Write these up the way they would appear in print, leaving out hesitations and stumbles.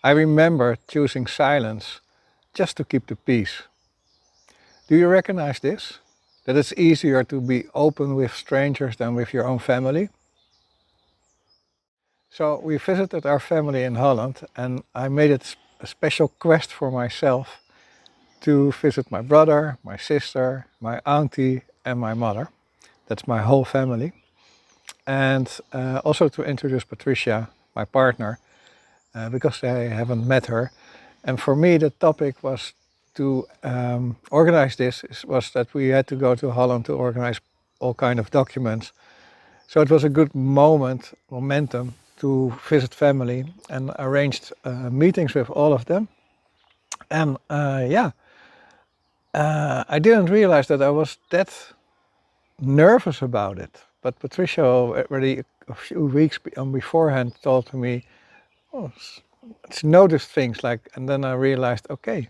I remember choosing silence just to keep the peace. Do you recognize this? That it's easier to be open with strangers than with your own family? So we visited our family in Holland and I made it a special quest for myself to visit my brother, my sister, my auntie and my mother. That's my whole family. And also to introduce Patricia, my partner, because I haven't met her. And for me the topic was to organize this was that we had to go to Holland to organize all kind of documents. So it was a good momentum to visit family and arranged meetings with all of them. And I didn't realize that I was that nervous about it. But Patricia already a few weeks beforehand told me, oh, it's noticed things like, and then I realized, okay,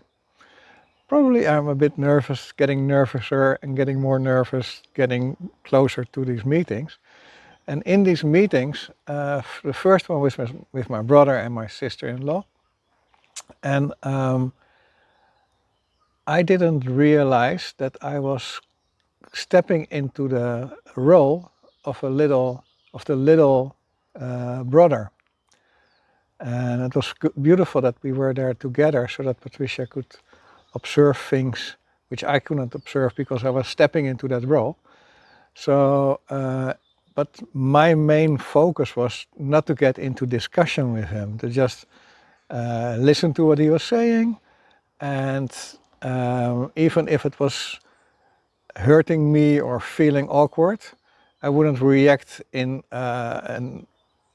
probably I'm a bit nervous, getting nervouser and getting more nervous, getting closer to these meetings. And in these meetings, the first one was with my brother and my sister-in-law. And I didn't realize that I was stepping into the role of the little brother. And it was beautiful that we were there together so that Patricia could observe things which I couldn't observe because I was stepping into that role. So, but my main focus was not to get into discussion with him, to just listen to what he was saying, and even if it was hurting me or feeling awkward, I wouldn't react in a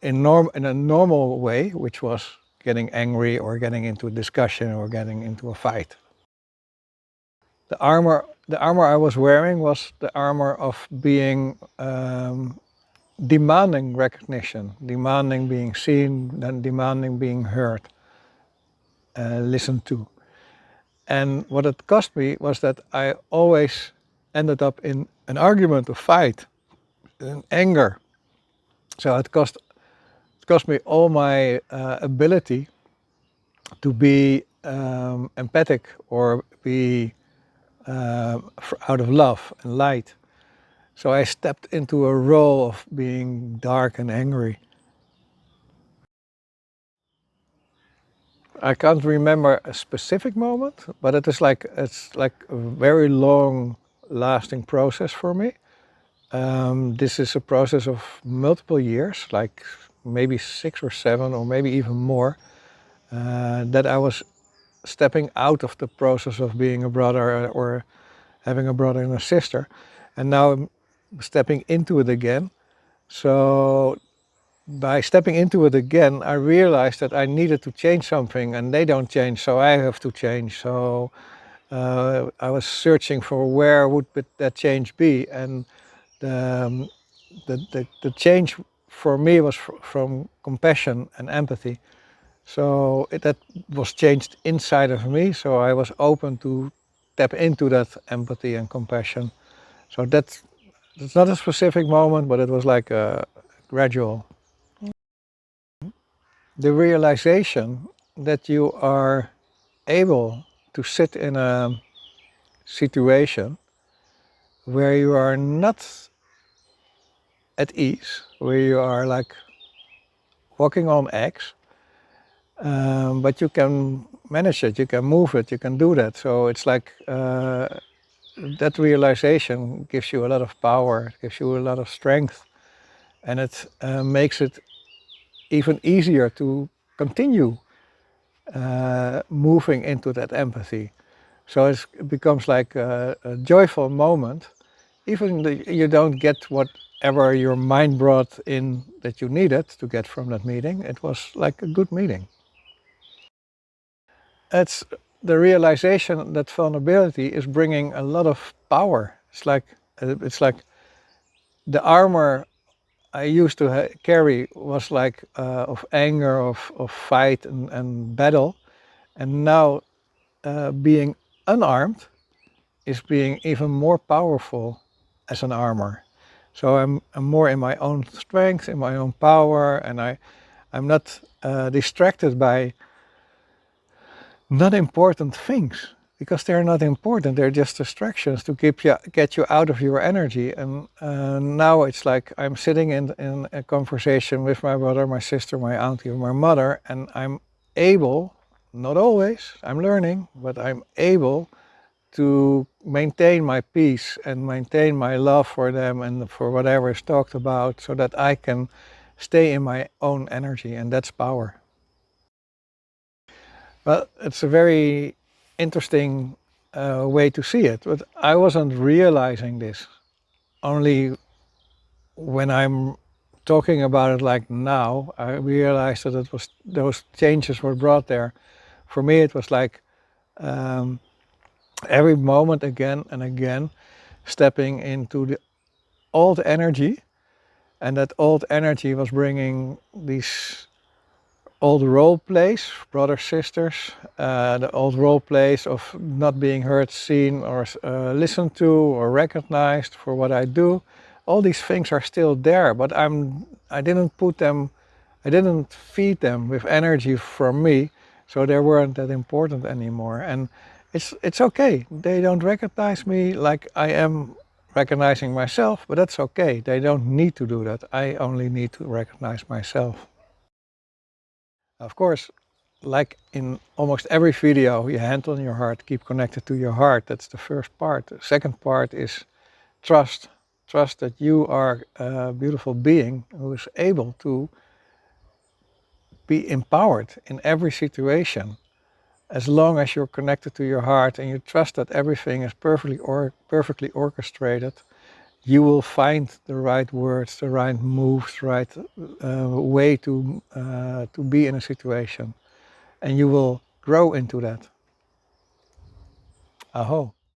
normal way, which was getting angry or getting into a discussion or getting into a fight. The armor I was wearing was the armor of being demanding recognition, demanding being seen, and demanding being heard, listened to. And what it cost me was that I always ended up in an argument, a fight, an anger. So it cost me all my ability to be empathic or be out of love and light. So I stepped into a role of being dark and angry. I can't remember a specific moment, but it's like a very long lasting process for me. This is a process of multiple years, like maybe 6 or 7 or maybe even more, that I was stepping out of the process of being a brother or having a brother and a sister, and now I'm stepping into it again. So by stepping into it again, I realized that I needed to change something, and they don't change, so I have to change. So I was searching for where would that change be, and the, the change for me was from compassion and empathy. So that was changed inside of me, so I was open to tap into that empathy and compassion. So it's not a specific moment, but it was like a gradual. The realization that you are able to sit in a situation where you are not at ease, where you are like walking on eggs, but you can manage it, you can move it, you can do that. So it's like that realization gives you a lot of power, gives you a lot of strength, and it makes it even easier to continue moving into that empathy. So it becomes like a joyful moment, even though you don't get whatever your mind brought in that you needed to get from that meeting. It was like a good meeting. It's the realization that vulnerability is bringing a lot of power. It's like the armor I used to carry was like of anger, of fight and battle, and now being unarmed is being even more powerful as an armor. So I'm more in my own strength, in my own power, and I'm not distracted by not important things, because they're not important. They're just distractions to get you out of your energy. And now it's like I'm sitting in a conversation with my brother, my sister, my auntie, or my mother, and I'm able, not always, I'm learning, but I'm able to maintain my peace and maintain my love for them and for whatever is talked about, so that I can stay in my own energy, and that's power. Well, it's a very interesting way to see it, but I wasn't realizing this. Only when I'm talking about it like now, I realized that it was those changes were brought there. For me, it was like um, every moment again and again, stepping into the old energy, and that old energy was bringing these old role plays, brothers, sisters, the old role plays of not being heard, seen, or listened to, or recognized for what I do. All these things are still there, but I didn't put them, I didn't feed them with energy from me, so they weren't that important anymore. And it's okay. They don't recognize me like I am recognizing myself, but that's okay. They don't need to do that. I only need to recognize myself. Of course, like in almost every video, you hand on your heart, keep connected to your heart. That's the first part. The second part is trust. Trust that you are a beautiful being who is able to be empowered in every situation. As long as you're connected to your heart and you trust that everything is perfectly orchestrated, you will find the right words, the right moves, the right way to be in a situation. And you will grow into that. Aho.